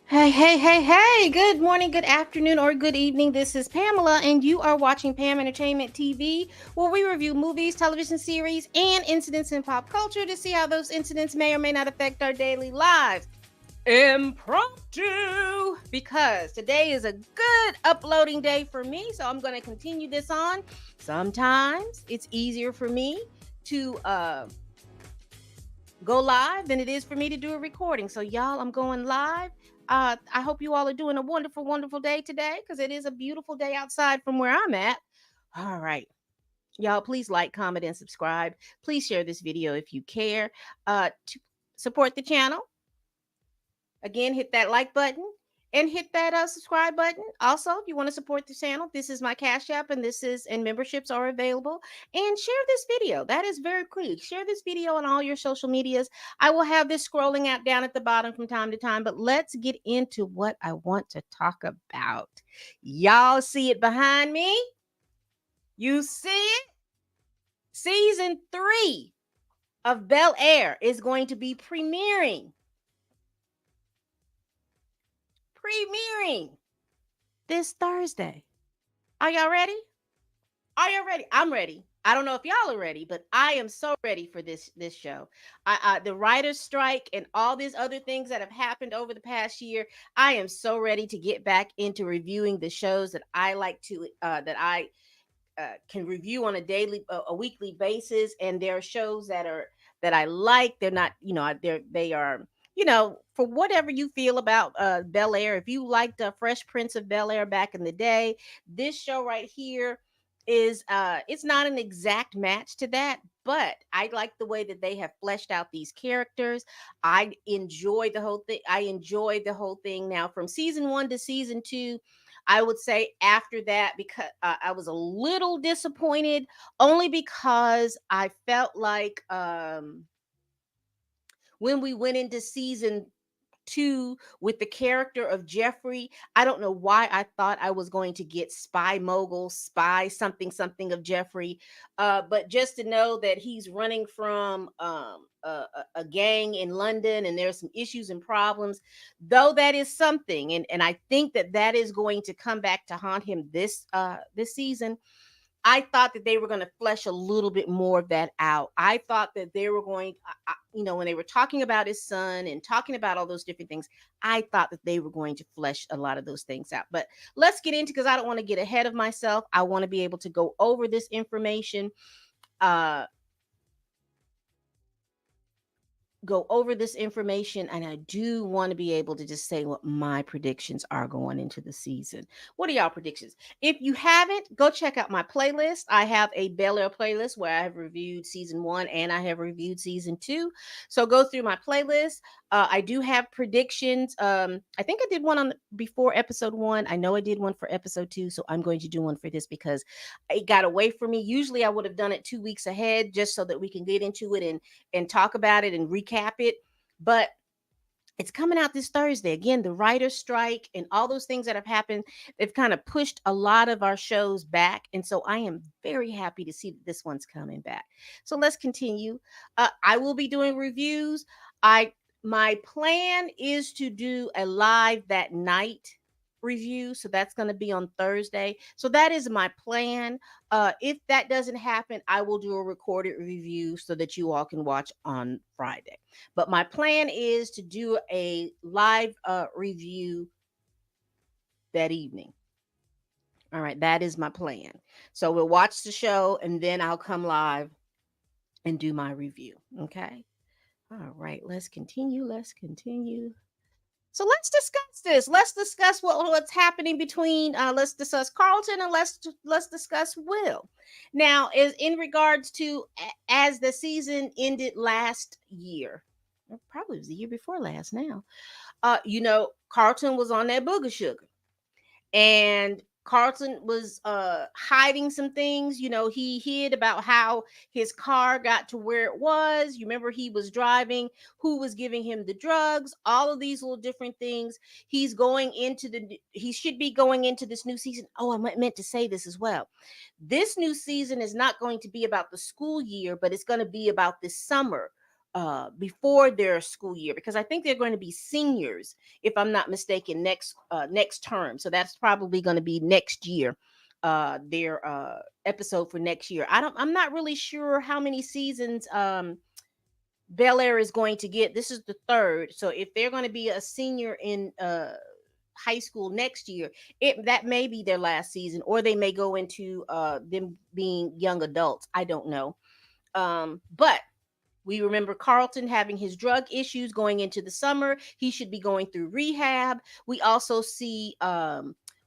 Hey, hey, hey, hey. Good morning, good afternoon, or good evening. This is Pamela, and you are watching Pam Entertainment TV, where we review movies, television series, and incidents in pop culture to see how those incidents may or may not affect our daily lives. Impromptu! Because today is a good uploading day for me, so I'm going to continue this on. Sometimes it's easier for me to go live than it is for me to do a recording. So, y'all, I'm going live. I hope you all are doing a wonderful, wonderful day today because it is a beautiful day outside from where I'm at. All right. Y'all, please like, comment, and subscribe. Please share this video if you care. To support the channel, again, hit that like button and hit that subscribe button. Also, if you want to support the channel, this is my Cash App, and memberships are available. And share this video. That is very key. Share this video on all your social medias. I will have this scrolling out down at the bottom from time to time, but let's get into what I want to talk about. Y'all see it behind me? You see it? Season 3 of Bel Air is going to be premiering this Thursday. Are y'all ready? Are y'all ready? I'm ready. I don't know if y'all are ready, but I am so ready for this show. The writers' strike and all these other things that have happened over the past year. I am so ready to get back into reviewing the shows that I like to that I can review on a weekly basis. And there are shows that I like. They're not, they are, for whatever you feel about Bel Air. If you liked Fresh Prince of Bel Air back in the day, this show right here is it's not an exact match to that, but I like the way that they have fleshed out these characters. I enjoyed the whole thing. I enjoyed the whole thing. Now from season 1 to season 2, I would say after that, because I was a little disappointed, only because I felt like when we went into season 2 with the character of Jeffrey, I don't know why I thought I was going to get spy mogul, spy something, something of Jeffrey. But just to know that he's running from a gang in London and there's some issues and problems, though that is something. And I think that that is going to come back to haunt him this season. I thought that they were going to flesh a little bit more of that out. I thought that they were going, when they were talking about his son and talking about all those different things, I thought that they were going to flesh a lot of those things out. But let's get into, because I don't want to get ahead of myself. I want to be able to go over this information. Uh, and I do want to be able to just say what my predictions are going into the season. What are y'all predictions? If you haven't, go check out my playlist. I have a Bel Air playlist where I have reviewed season 1 and I have reviewed season 2. So go through my playlist. I do have predictions. I think I did one before episode 1. I know I did one for episode 2, so I'm going to do one for this because it got away from me. Usually I would have done it 2 weeks ahead just so that we can get into it and talk about it and recap it. But it's coming out this Thursday. Again, the writer's strike and all those things that have happened, they've kind of pushed a lot of our shows back. And so I am very happy to see that this one's coming back. So let's continue. I will be doing reviews. My plan is to do a live that night review, so that's going to be on Thursday. So that is my plan. If that doesn't happen, I will do a recorded review so that you all can watch on Friday. But my plan is to do a live review that evening. All right, that is my plan. So we'll watch the show and then I'll come live and do my review. Okay. All right, let's continue. So let's discuss this. Let's discuss what's happening between. Let's discuss Carlton and let's discuss Will. Now, is in regards to as the season ended last year, or probably it was the year before last. Now, Carlton was on that booger sugar, and Carlton was hiding some things. He hid about how his car got to where it was. You remember he was driving, who was giving him the drugs, all of these little different things. He should be going into this new season. Oh, I meant to say this as well. This new season is not going to be about the school year, but it's going to be about this summer before their school year, because I think they're going to be seniors, if I'm not mistaken, next term. So that's probably going to be next year. Their episode for next year. I'm not really sure how many seasons Bel Air is going to get. This is the third. So if they're going to be a senior in high school next year, it that may be their last season, or they may go into them being young adults. I don't know. But we remember Carlton having his drug issues going into the summer. He should be going through rehab. We also see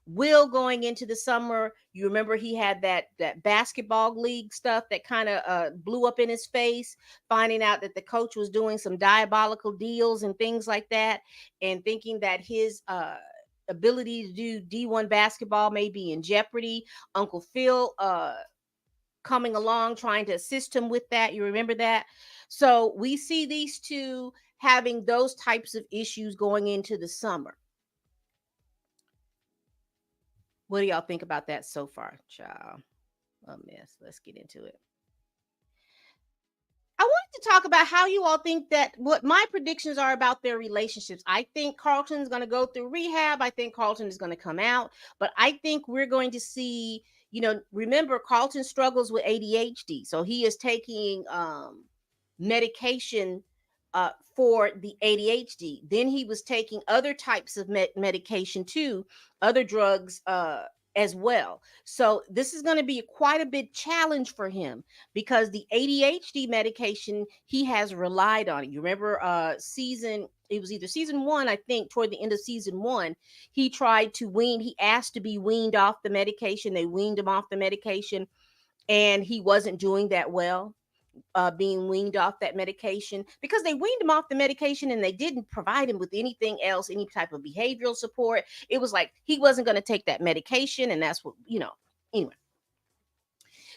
Will going into the summer. You remember he had that basketball league stuff that kind of blew up in his face, finding out that the coach was doing some diabolical deals and things like that, and thinking that his ability to do D1 basketball may be in jeopardy. Uncle Phil coming along trying to assist him with that. You remember that? So we see these two having those types of issues going into the summer. What do y'all think about that so far, child? A mess. Let's get into it. I wanted to talk about how you all think that what my predictions are about their relationships. I think Carlton's going to go through rehab. I think Carlton is going to come out, but I think we're going to see, remember Carlton struggles with ADHD. So he is taking medication for the ADHD. Then he was taking other types of medication too, other drugs as well. So this is going to be quite a big challenge for him, because the ADHD medication he has relied on. You remember it was either season 1, I think, toward the end of season 1, he asked to be weaned off the medication. They weaned him off the medication, and he wasn't doing that well, being weaned off that medication, because they weaned him off the medication and they didn't provide him with anything else, any type of behavioral support. It was like he wasn't going to take that medication, and that's what, anyway.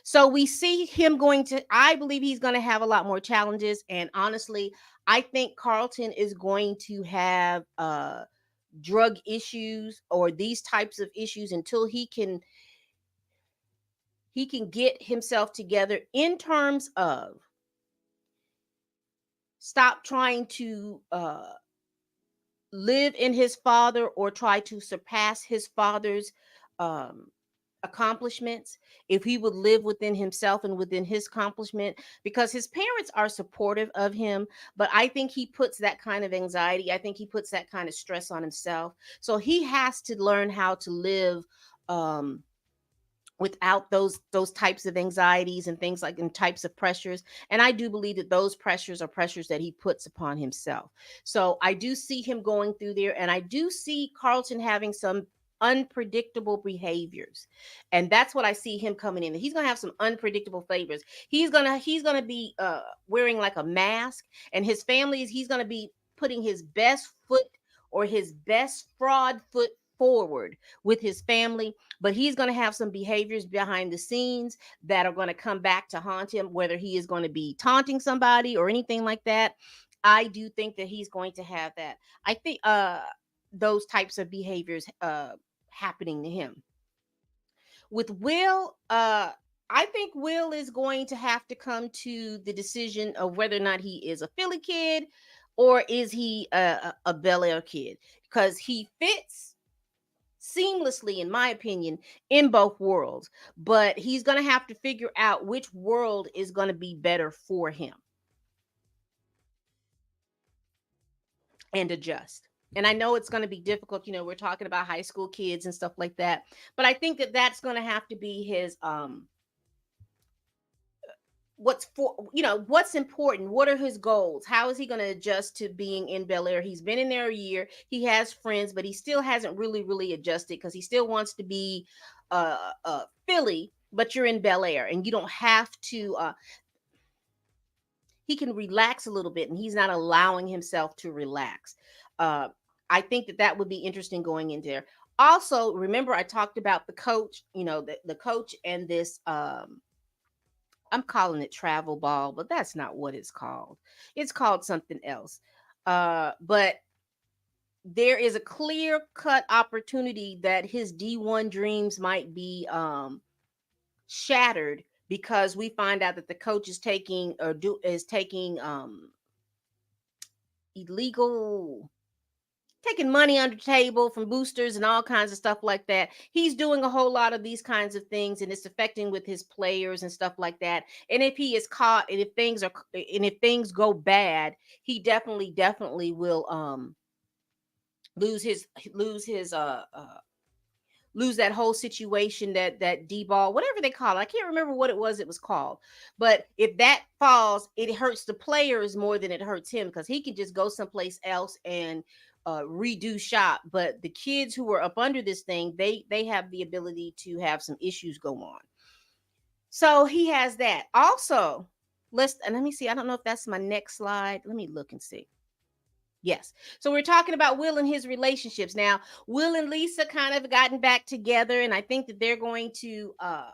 So we see him I believe he's going to have a lot more challenges. And honestly, I think Carlton is going to have drug issues or these types of issues until he can get himself together, in terms of stop trying to live in his father or try to surpass his father's um, accomplishments. If he would live within himself and within his accomplishment, because his parents are supportive of him, but I think he puts that kind of anxiety, I think he puts that kind of stress on himself. So he has to learn how to live um, without those types of anxieties and things like, and types of pressures. And I do believe that those pressures are pressures that he puts upon himself. So I do see him going through there, and I do see Carlton having some unpredictable behaviors. And that's what I see him coming in. He's going to have some unpredictable flavors. He's going to be wearing like a mask, and his family he's going to be putting his best foot, or his best fraud foot forward with his family. But he's going to have some behaviors behind the scenes that are going to come back to haunt him, whether he is going to be taunting somebody or anything like that. I do think that he's going to have that. I think those types of behaviors happening to him. With Will, I think Will is going to have to come to the decision of whether or not he is a Philly kid or is he a Bel Air kid, because he fits seamlessly, in my opinion, in both worlds. But he's going to have to figure out which world is going to be better for him and adjust. And I know it's going to be difficult. We're talking about high school kids and stuff like that. But I think that that's going to have to be his what's important, what are his goals, how is he going to adjust to being in Bel Air. He's been in there a year, he has friends, but he still hasn't really adjusted, because he still wants to be Philly, but you're in Bel Air, and you don't have to he can relax a little bit, and he's not allowing himself to relax. I think that would be interesting going in there. Also, remember I talked about the coach, the coach and this I'm calling it travel ball, but that's not what it's called. It's called something else. But there is a clear cut opportunity that his D1 dreams might be shattered, because we find out that the coach is taking illegal, taking money under the table from boosters and all kinds of stuff like that. He's doing a whole lot of these kinds of things, and it's affecting with his players and stuff like that. And if he is caught, and if things go bad, he definitely will lose his lose his lose that whole situation, that D-ball, whatever they call it. I can't remember what it was called. But if that falls, it hurts the players more than it hurts him, because he can just go someplace else and redo shop. But the kids who are up under this thing, they have the ability to have some issues go on. So he has that. Also, let me see. I don't know if that's my next slide. Let me look and see. Yes. So we're talking about Will and his relationships. Now, Will and Lisa kind of gotten back together, and I think that they're going to uh,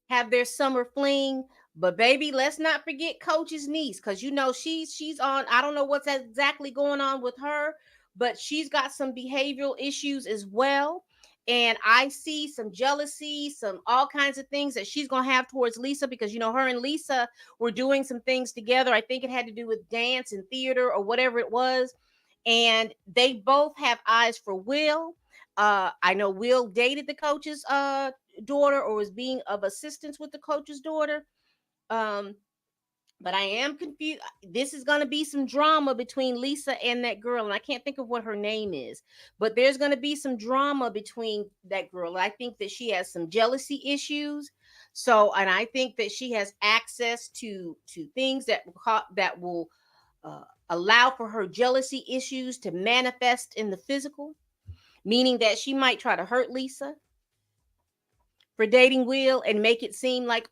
have their summer fling. But baby, let's not forget Coach's niece, because you know she's on. I don't know what's exactly going on with her, but she's got some behavioral issues as well. And I see some jealousy, some all kinds of things that she's gonna have towards Lisa, because you know her and Lisa were doing some things together. I think it had to do with dance and theater or whatever it was. And they both have eyes for Will. I know Will dated the coach's daughter, or was being of assistance with the coach's daughter. Um, but I am confused. This is going to be some drama between Lisa and that girl, and I can't think of what her name is. But there's going to be some drama between that girl. I think that she has some jealousy issues. So, and I think that she has access to things that will allow for her jealousy issues to manifest in the physical, meaning that she might try to hurt Lisa for dating Will, and make it seem like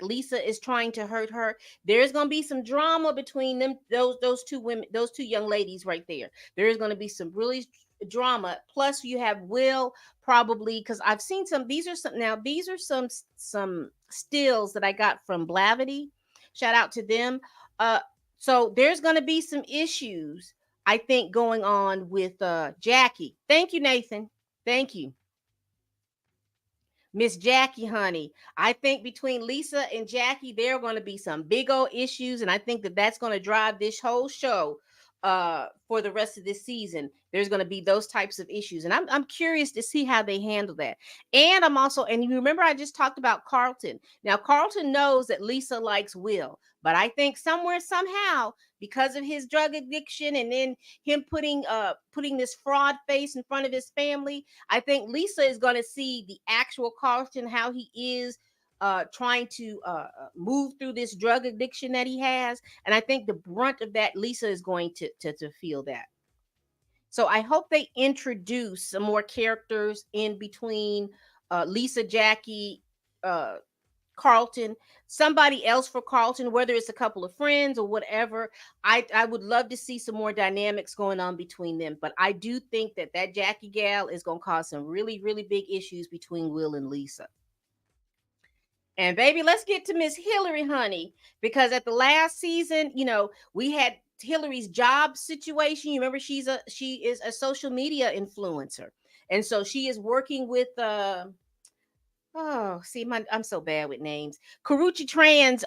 Lisa is trying to hurt her. There's going to be some drama between them, those two women, those two young ladies right there. There is going to be some really drama. Plus you have Will, probably, because I've seen some, these are some stills that I got from Blavity. Shout out to them. So there's going to be some issues, I think, going on with Jackie. Thank you, Nathan. Thank you, Miss Jackie, honey. I think between Lisa and Jackie, there are going to be some big old issues, and I think that that's going to drive this whole show for the rest of this season. There's going to be those types of issues, and I'm curious to see how they handle that. And you remember I just talked about Carlton. Now Carlton knows that Lisa likes Will, but I think somewhere somehow, because of his drug addiction, and then him putting this fraud face in front of his family, I think Lisa is going to see the actual Carlton, how he is trying to move through this drug addiction that he has. And I think the brunt of that, Lisa is going to feel that. So I hope they introduce some more characters in between Lisa, Jackie, uh, Carlton, somebody else for Carlton, whether it's a couple of friends or whatever. I would love to see some more dynamics going on between them. But I do think that Jackie gal is going to cause some really, really big issues between Will and Lisa. And baby, let's get to Miss Hillary, honey, because at the last season, we had Hillary's job situation. You remember she is a social media influencer. And so she is working with oh, see, I'm so bad with names. Karuchi Tran's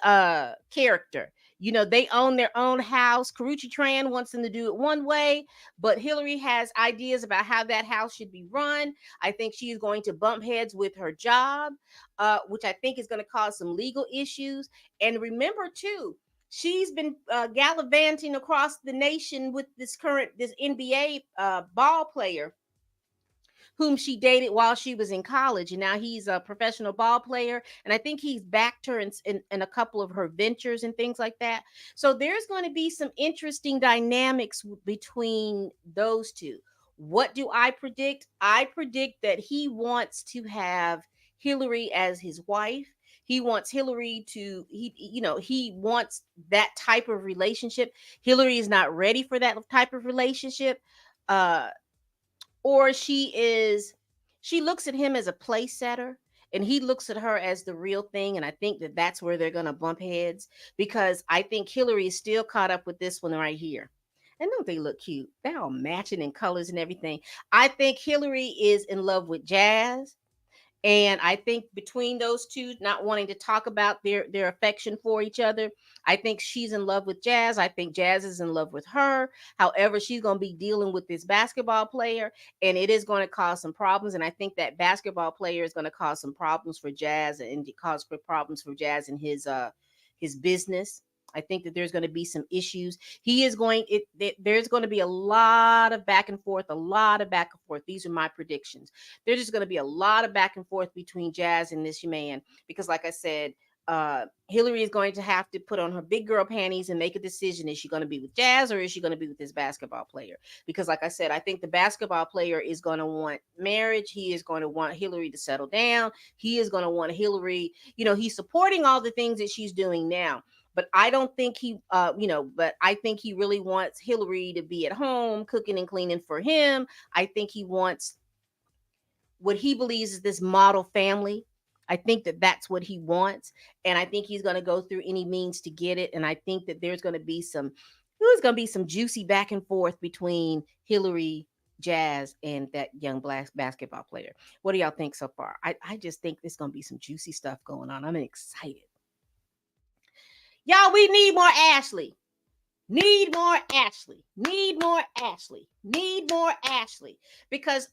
character. They own their own house. Karuchi Tran wants them to do it one way, but Hillary has ideas about how that house should be run. I think she is going to bump heads with her job, which I think is going to cause some legal issues. And remember too, she's been gallivanting across the nation with this NBA ball player whom she dated while she was in college, and now he's a professional ball player, and I think he's backed her in a couple of her ventures and things like that. So there's going to be some interesting dynamics between those two. What do I predict? I predict that he wants to have Hillary as his wife. He wants Hillary to he wants that type of relationship. Hillary is not ready for that type of relationship. Or she looks at him as a play setter, and he looks at her as the real thing. And I think that that's where they're going to bump heads, because I think Hillary is still caught up with this one right here. And don't they look cute? They're all matching in colors and everything. I think Hillary is in love with Jazz, And I think between those two not wanting to talk about their affection for each other, I think she's in love with Jazz. I think Jazz is in love with her. However, she's going to be dealing with this basketball player, and it is going to cause some problems. And I think that basketball player is going to cause some problems for Jazz, and cause problems for Jazz in his business. I think that there's going to be some issues. He is going there's going to be a lot of back and forth, a lot of back and forth. These are my predictions. There's just going to be a lot of back and forth between Jazz and this man because, like I said, Hillary is going to have to put on her big girl panties and make a decision. Is she going to be with Jazz or is she going to be with this basketball player? Because, like I said, I think the basketball player is going to want marriage. He is going to want Hillary to settle down. He is going to want Hillary, he's supporting all the things that she's doing now. But I don't think but I think he really wants Hillary to be at home cooking and cleaning for him. I think he wants what he believes is this model family. I think that that's what he wants, and I think he's going to go through any means to get it. And I think that there's going to be some juicy back and forth between Hillary, Jazz, and that young black basketball player. What do y'all think so far? I just think there's going to be some juicy stuff going on. I'm excited. Y'all, we need more Ashley. Need more Ashley. Need more Ashley. Need more Ashley. Because,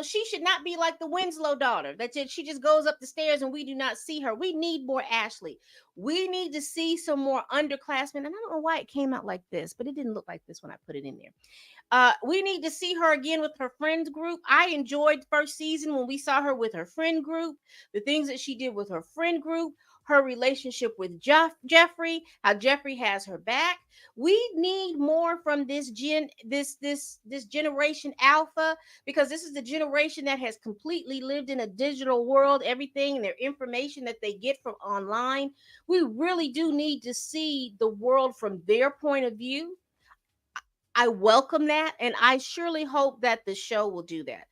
she should not be like the Winslow daughter. That's it. She just goes up the stairs and we do not see her. We need more Ashley. We need to see some more underclassmen. And I don't know why it came out like this, but it didn't look like this when I put it in there. We need to see her again with her friends group. I enjoyed first season when we saw her with her friend group, the things that she did with her friend group, her relationship with Jeffrey, how Jeffrey has her back. We need more from this generation Alpha, because this is the generation that has completely lived in a digital world. Everything and their information that they get from online, we really do need to see the world from their point of view. I welcome that, and I surely hope that the show will do that.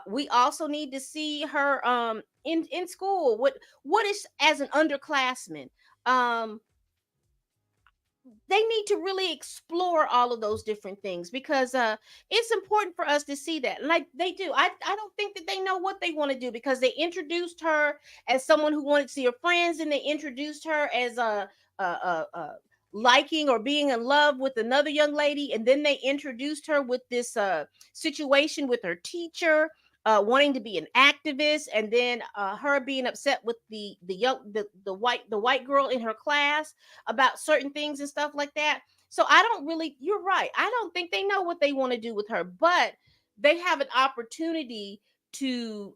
We also need to see her in school. What is, as an underclassman? Um, they need to really explore all of those different things, because it's important for us to see that. Like they do. I don't think that they know what they want to do, because they introduced her as someone who wanted to see her friends, and they introduced her as a liking or being in love with another young lady, and then they introduced her with this situation with her teacher, wanting to be an activist, and then her being upset with the white girl in her class about certain things and stuff like that. So I don't really, you're right. I don't think they know what they want to do with her, but they have an opportunity to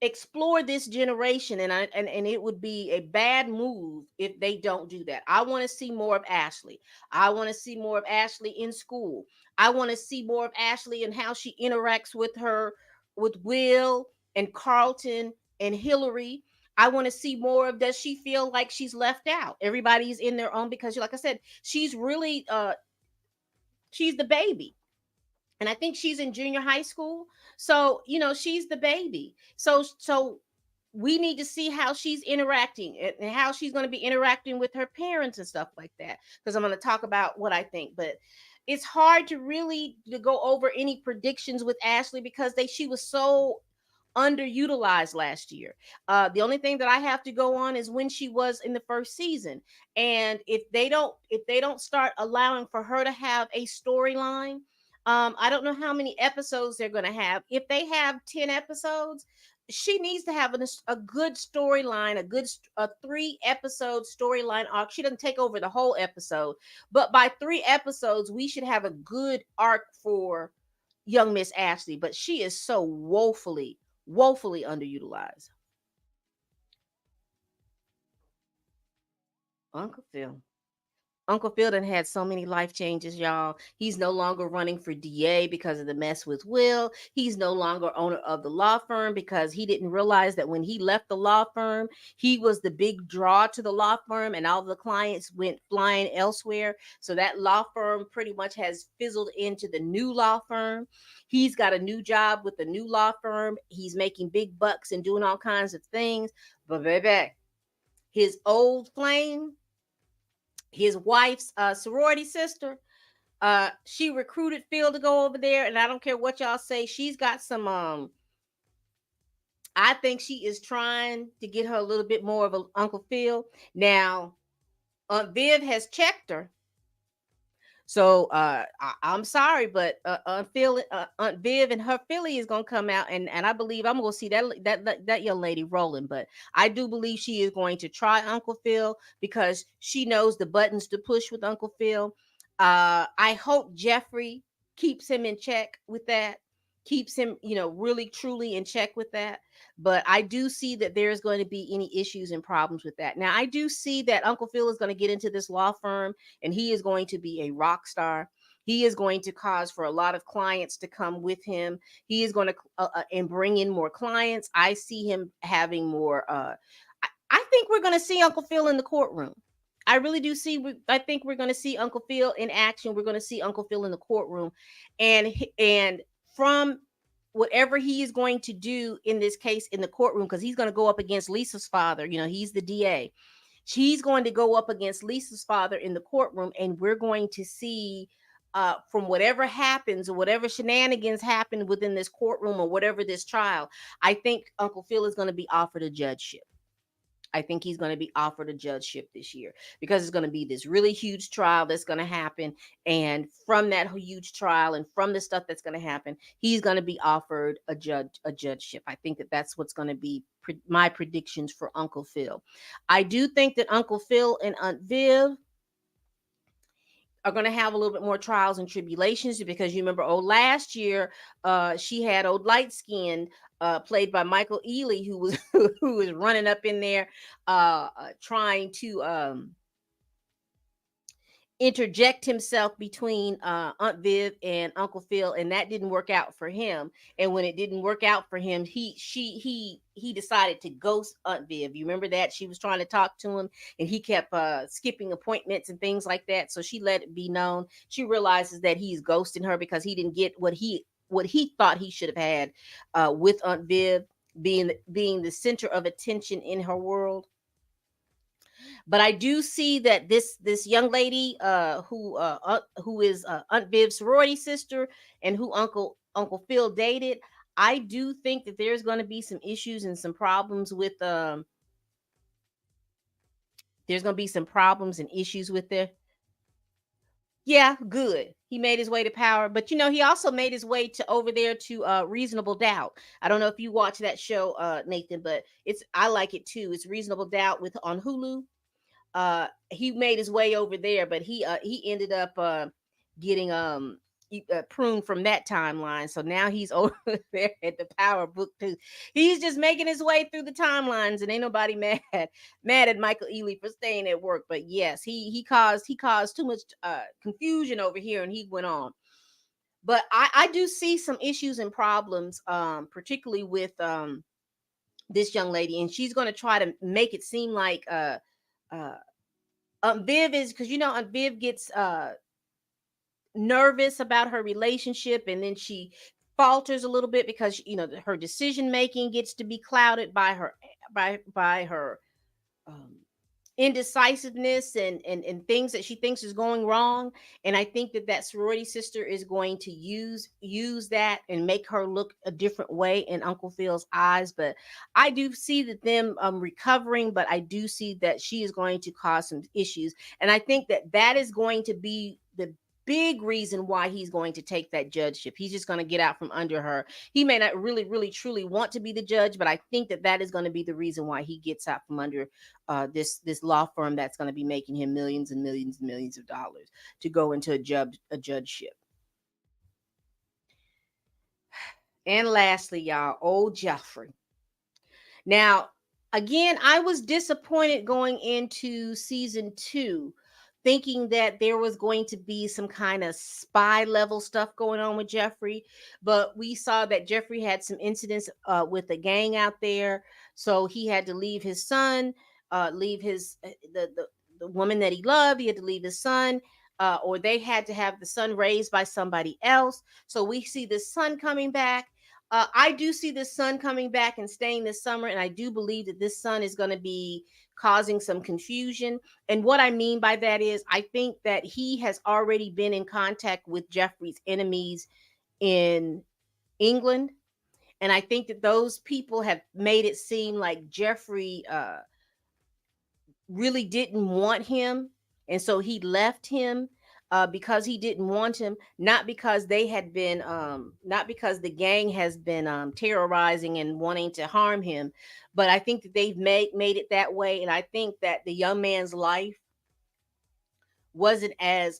explore this generation, and it would be a bad move if they don't do that. I want to see more of Ashley. I want to see more of Ashley in school. I want to see more of Ashley and how she interacts with Will and Carlton and Hillary. I want to see more of, does she feel like she's left out? Everybody's in their own, because like I said, she's really she's the baby, and I think she's in junior high school. So, she's the baby. So we need to see how she's interacting, and how she's going to be interacting with her parents and stuff like that, because I'm going to talk about what I think. But it's hard to go over any predictions with Ashley, because she was so underutilized last year. The only thing that I have to go on is when she was in the first season. And if they don't start allowing for her to have a storyline, I don't know how many episodes they're going to have. If they have 10 episodes, she needs to have a good storyline, a 3 episode storyline arc. She doesn't take over the whole episode, but by 3 episodes, we should have a good arc for young Miss Ashley. But she is so woefully underutilized. Uncle Phil. Uncle Phil done had so many life changes, y'all. He's no longer running for DA because of the mess with Will. He's no longer owner of the law firm, because he didn't realize that when he left the law firm, he was the big draw to the law firm, and all the clients went flying elsewhere. So that law firm pretty much has fizzled into the new law firm. He's got a new job with the new law firm. He's making big bucks and doing all kinds of things. But baby, his old flame, his wife's sorority sister, she recruited Phil to go over there, and I don't care what y'all say, she's got some I think she is trying to get her a little bit more of a Uncle Phil. Now, Aunt Viv has checked her. So I'm sorry, but Aunt Viv and her Philly is gonna come out, and I believe I'm gonna see that young lady rolling. But I do believe she is going to try Uncle Phil because she knows the buttons to push with Uncle Phil. I hope Jeffrey keeps him in check with that, keeps him, really truly in check with that. But I do see that there's going to be any issues and problems with that. Now I do see that Uncle Phil is going to get into this law firm and he is going to be a rock star. He is going to cause for a lot of clients to come with him. He is going to and bring in more clients. I see him having more. I think we're going to see Uncle Phil in the courtroom. I really do see. I think we're going to see Uncle Phil in action. We're going to see Uncle Phil in the courtroom, and from whatever he is going to do in this case in the courtroom, because he's going to go up against Lisa's father. He's the DA. She's going to go up against Lisa's father in the courtroom, and we're going to see from whatever happens or whatever shenanigans happen within this courtroom or whatever this trial. I think Uncle Phil is going to be offered a judgeship. I think he's going to be offered a judgeship this year because it's going to be this really huge trial that's going to happen. And from that huge trial and from the stuff that's going to happen, he's going to be offered a judgeship. I think that that's what's going to be my predictions for Uncle Phil. I do think that Uncle Phil and Aunt Viv are going to have a little bit more trials and tribulations because you remember, last year she had old light skinned played by Michael Ealy, who was who was running up in there trying to interject himself between Aunt Viv and Uncle Phil, and that didn't work out for him. And when it didn't work out for him, he decided to ghost Aunt Viv. You remember that she was trying to talk to him, and he kept skipping appointments and things like that. So she let it be known. She realizes that he's ghosting her because he didn't get what he thought he should have had with Aunt Viv being the center of attention in her world. But I do see that this young lady who is Aunt Viv's sorority sister and who Uncle Phil dated, I do think that there's going to be some issues and some problems with there's going to be some problems and issues with their. Yeah, good. He made his way to power, but he also made his way to over there to Reasonable Doubt. I don't know if you watch that show, Nathan, but I like it too. It's Reasonable Doubt with on Hulu. He made his way over there, but he ended up getting pruned from that timeline. So now he's over there at the Power Book too. He's just making his way through the timelines, and ain't nobody mad at Michael Ealy for staying at work. But yes, he caused too much confusion over here, and he went on. But I do see some issues and problems, particularly with this young lady, and she's going to try to make it seem like Viv is, because Aunt Viv gets nervous about her relationship, and then she falters a little bit because her decision making gets to be clouded by her um, indecisiveness and things that she thinks is going wrong. And I think that sorority sister is going to use that and make her look a different way in Uncle Phil's eyes. But I do see that them recovering, but I do see that she is going to cause some issues, and I think that is going to be the big reason why he's going to take that judgeship. He's just going to get out from under her. He may not really, really, truly want to be the judge, but I think that is going to be the reason why he gets out from under this law firm that's going to be making him millions and millions and millions of dollars to go into a judgeship. And lastly, y'all, old Jeffrey. Now, again, I was disappointed going into season 2, thinking that there was going to be some kind of spy level stuff going on with Jeffrey. But we saw that Jeffrey had some incidents with a gang out there. So he had to leave his son, leave his the woman that he loved. He had to leave his son. Or they had to have the son raised by somebody else. So we see the son coming back. I do see this son coming back and staying this summer, and I do believe that this son is going to be causing some confusion. And what I mean by that is, I think that he has already been in contact with Jeffrey's enemies in England, And I think that those people have made it seem like Jeffrey really didn't want him, and so he left him because he didn't want him, not because they had been not because the gang has been terrorizing and wanting to harm him, but I think that they've made it that way. And I think that the young man's life wasn't as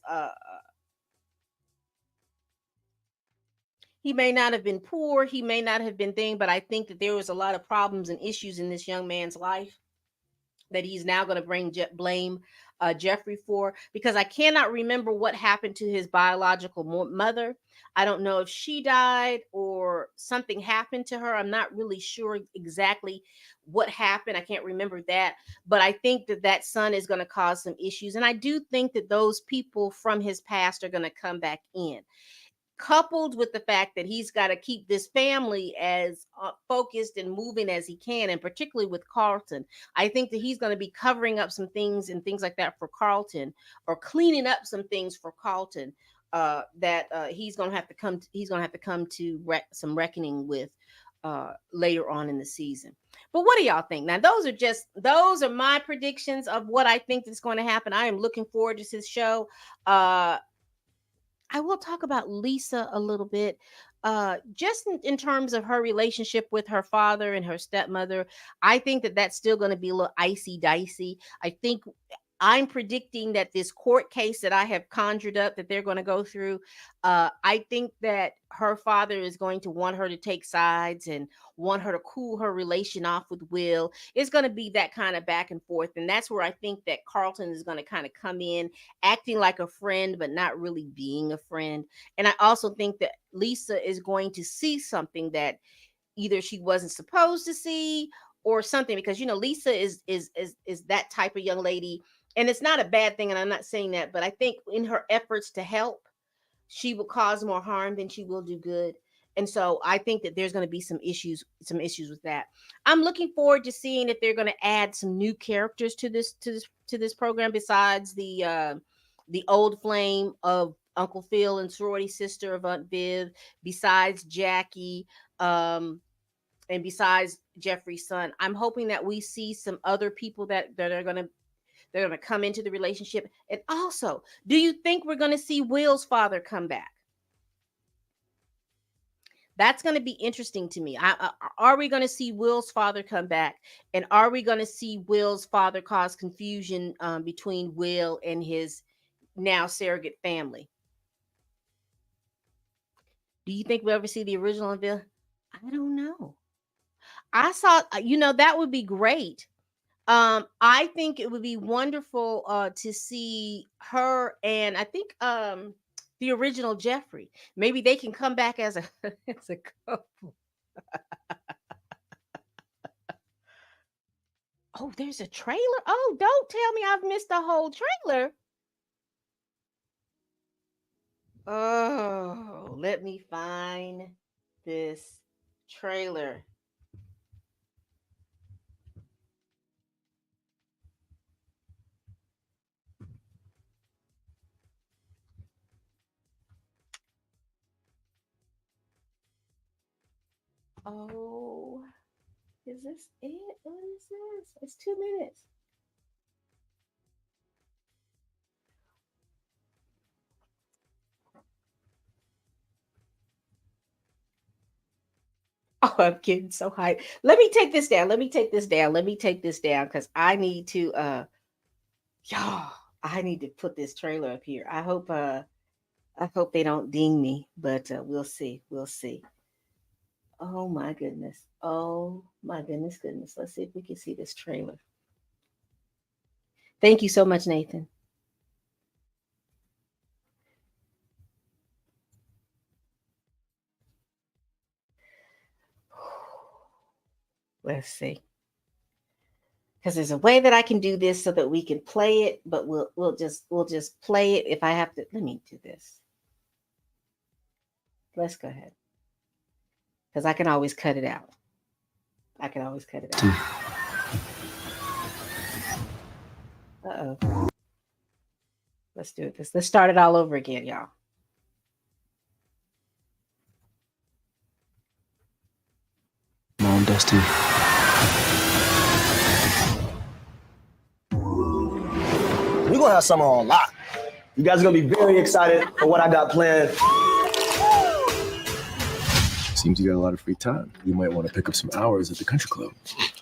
he may not have been poor, he may not have been thing, but I think that there was a lot of problems and issues in this young man's life that he's now going to blame Jeffrey for, because I cannot remember what happened to his biological mother. I don't know if she died or something happened to her. I'm not really sure exactly what happened. I can't remember that. But I think that that son is going to cause some issues. And I do think that those people from his past are going to come back in, coupled with the fact that he's got to keep this family as focused and moving as he can, and particularly with Carlton. I think that he's going to be covering up some things and things like that for Carlton, or cleaning up some things for Carlton that he's going to have to come. He's going to have to come to some reckoning with later on in the season. But what do y'all think? Now, those are my predictions of what I think is going to happen. I am looking forward to this show. I will talk about Lisa a little bit, just in terms of her relationship with her father and her stepmother. I think that that's still going to be a little icy dicey. I think I'm predicting that this court case that I have conjured up that they're going to go through, I think that her father is going to want her to take sides and want her to cool her relation off with Will. It's going to be that kind of back and forth. And that's where I think that Carlton is going to kind of come in, acting like a friend, but not really being a friend. And I also think that Lisa is going to see something that either she wasn't supposed to see or something, because Lisa is that type of young lady, and it's not a bad thing, and I'm not saying that, but I think in her efforts to help, she will cause more harm than she will do good. And so I think that there's going to be some issues with that. I'm looking forward to seeing if they're going to add some new characters to this program, besides the old flame of Uncle Phil and sorority sister of Aunt Viv, besides Jackie, and besides Jeffrey's son. I'm hoping that we see some other people that are going to come into the relationship. And also, do you think we're going to see Will's father come back? That's going to be interesting to me. Are we going to see Will's father come back? And are we going to see Will's father cause confusion between Will and his now surrogate family? Do you think we'll ever see the original Bill? I don't know. I saw, that would be great. I think it would be wonderful to see her, and I think the original Jeffrey. Maybe they can come back as a as a couple. Oh, there's a trailer. Oh, don't tell me I've missed the whole trailer. Oh, let me find this trailer. Oh, is this it? What is this? It's 2 minutes. Oh, I'm getting so hyped. Let me take this down. Let me take this down. Let me take this down, because I need to y'all, I need to put this trailer up here. I hope they don't ding me, but we'll see. We'll see. Oh my goodness. Oh my goodness. Let's see if we can see this trailer. Thank you so much, Nathan. Let's see. Because there's a way that I can do this so that we can play it, but we'll just play it. If I have to, let me do this. Let's go ahead. Because I can always cut it out. I can always cut it out. Uh-oh. Let's do it. Let's start it all over again, y'all. Dusty. We're gonna have summer on lock. You guys are gonna be very excited for what I got planned. Seems you got a lot of free time. You might want to pick up some hours at the country club.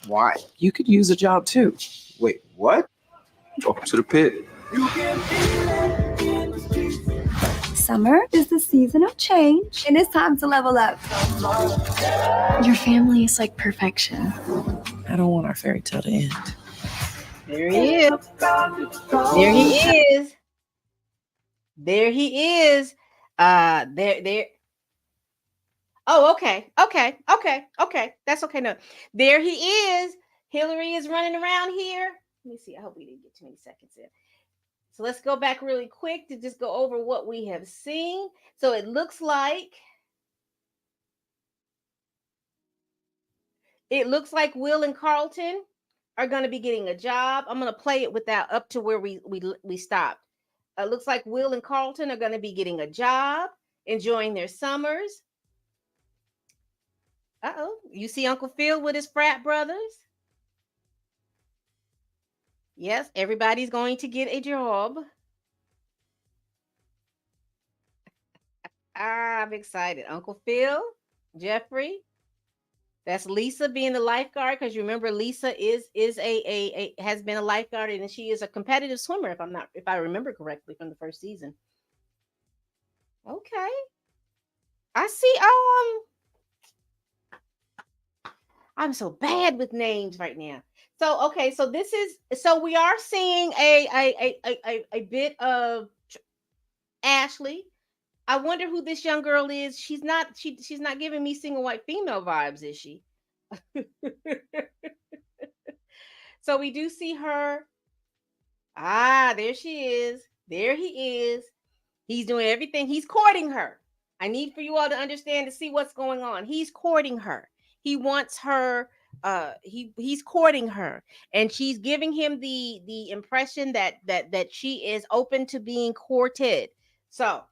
Why? You could use a job too. Wait, what? Welcome to the pit. Summer is the season of change, and it's time to level up. Your family is like perfection. I don't want our fairy tale to end. There he is. There he is. There he is. There. Oh, okay. That's okay. No, there he is. Hillary is running around here. Let me see. I hope we didn't get too many seconds in. So let's go back really quick to just go over what we have seen. So it looks like Will and Carlton are going to be getting a job. I'm going to play it without up to where we stopped. It looks like Will and Carlton are going to be getting a job, enjoying their summers. You see Uncle Phil with his frat brothers? Yes, everybody's going to get a job. I'm excited. Uncle Phil, Jeffrey. That's Lisa being the lifeguard, because you remember Lisa is has been a lifeguard, and she is a competitive swimmer if I remember correctly from the first season. Okay. I see I'm so bad with names right now. So okay, so we are seeing a bit of Ashley. I wonder who this young girl is. She's not giving me single white female vibes, is she? So we do see her. There she is. There he is. He's doing everything. He's courting her. I need for you all to understand, to see what's going on. He's courting her. He wants her. He's courting her, and she's giving him the impression that she is open to being courted. So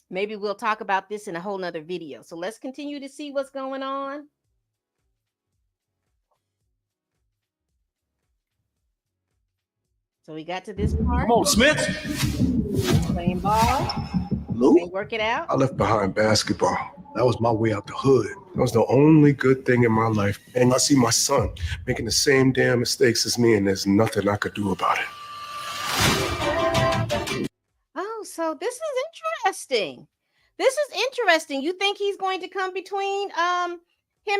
maybe we'll talk about this in a whole nother video. So let's continue to see what's going on. So we got to this part. Come on, Smith. Playing ball. Lou? They work it out. I left behind basketball. That was my way out the hood. That was the only good thing in my life. And I see my son making the same damn mistakes as me, and there's nothing I could do about it. Oh, so this is interesting. You think he's going to come between him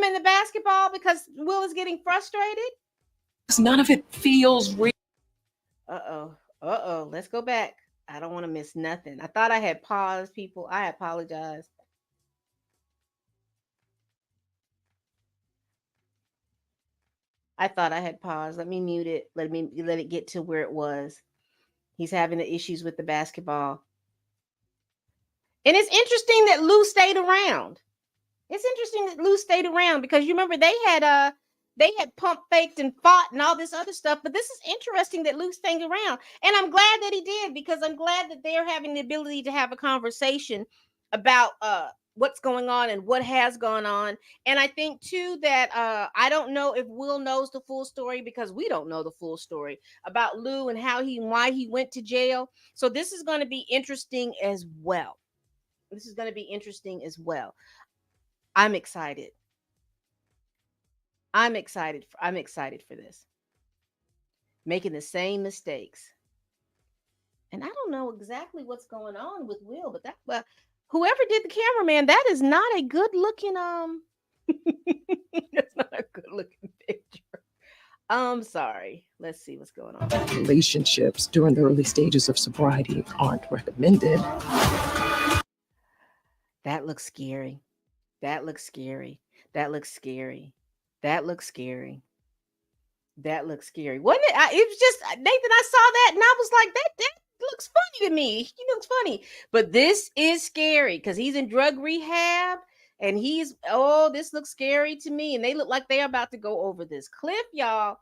and the basketball because Will is getting frustrated? None of it feels real. Uh-oh. Let's go back. I don't want to miss nothing. I thought I had paused, people. I apologize. I thought I had paused. Let me mute it. Let it get to where it was. He's having the issues with the basketball. And it's interesting that Lou stayed around. Because you remember they had pump faked and fought and all this other stuff. But this is interesting that Lou's staying around. And I'm glad that he did, because I'm glad that they're having the ability to have a conversation about what's going on and what has gone on. And I think too that I don't know if Will knows the full story, because we don't know the full story about Lou and why he went to jail. So this is going to be interesting as well. I'm excited. I'm excited for this. Making the same mistakes. And I don't know exactly what's going on with Will, but whoever did the cameraman, that is not a good looking that's not a good looking picture. I'm sorry. Let's see what's going on. Relationships during the early stages of sobriety aren't recommended. That looks scary. Wasn't it? It was just, Nathan, I saw that and I was like, that looks funny to me. He looks funny. But this is scary because he's in drug rehab and this looks scary to me. And they look like they're about to go over this cliff, y'all.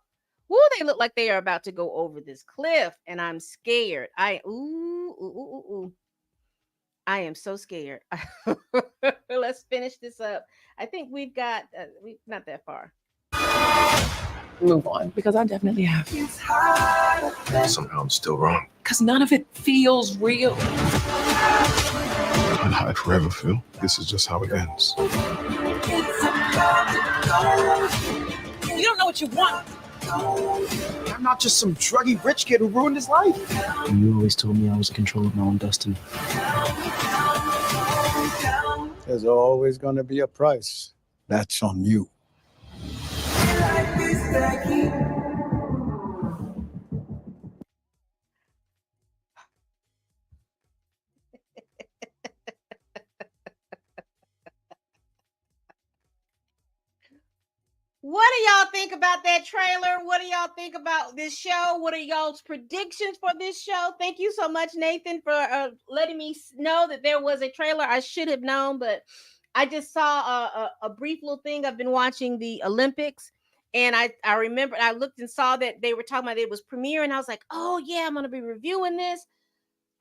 They look like they are about to go over this cliff, and I'm scared. I am so scared. Let's finish this up. I think we've got we not that far. Move on, because I definitely have. Somehow I'm still wrong. Because none of it feels real. I'd hide forever, Phil. This is just how it ends. You don't know what you want. I'm not just some druggy rich kid who ruined his life. You always told me I was in control of my own destiny. There's always going to be a price. That's on you. What do y'all think about that trailer? What do y'all think about this show? What are y'all's predictions for this show? Thank you so much, Nathan, for letting me know that there was a trailer. I should have known, but I just saw a brief little thing. I've been watching the Olympics, and I remember I looked and saw that they were talking about it was premiere, and I was like, oh yeah, I'm gonna be reviewing this.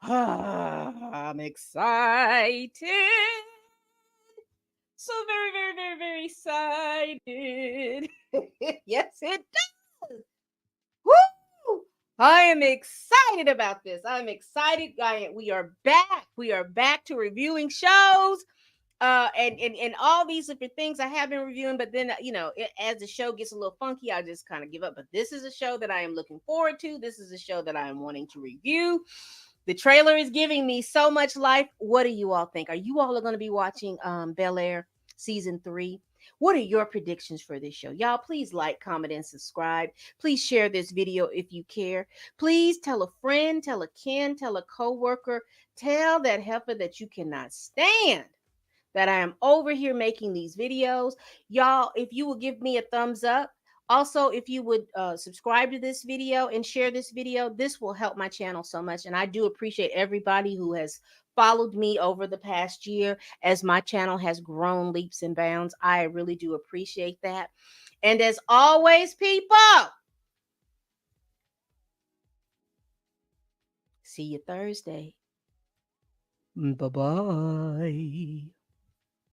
I'm excited. So very, very, very, very excited. Yes, it does. Woo! I am excited about this. I'm excited. We are back. We are back to reviewing shows. And all these different things I have been reviewing, but then as the show gets a little funky, I just kind of give up. But this is a show that I am looking forward to. This is a show that I am wanting to review. The trailer is giving me so much life. What do you all think? Are you all going to be watching Bel Air season 3? What are your predictions for this show? Y'all, please like, comment, and subscribe. Please share this video if you care. Please tell a friend, tell a kin, tell a coworker, tell that heifer that you cannot stand that I am over here making these videos. Y'all, if you would give me a thumbs up. Also, if you would subscribe to this video and share this video, this will help my channel so much. And I do appreciate everybody who has followed me over the past year as my channel has grown leaps and bounds. I really do appreciate that. And as always, people, see you Thursday. Bye-bye.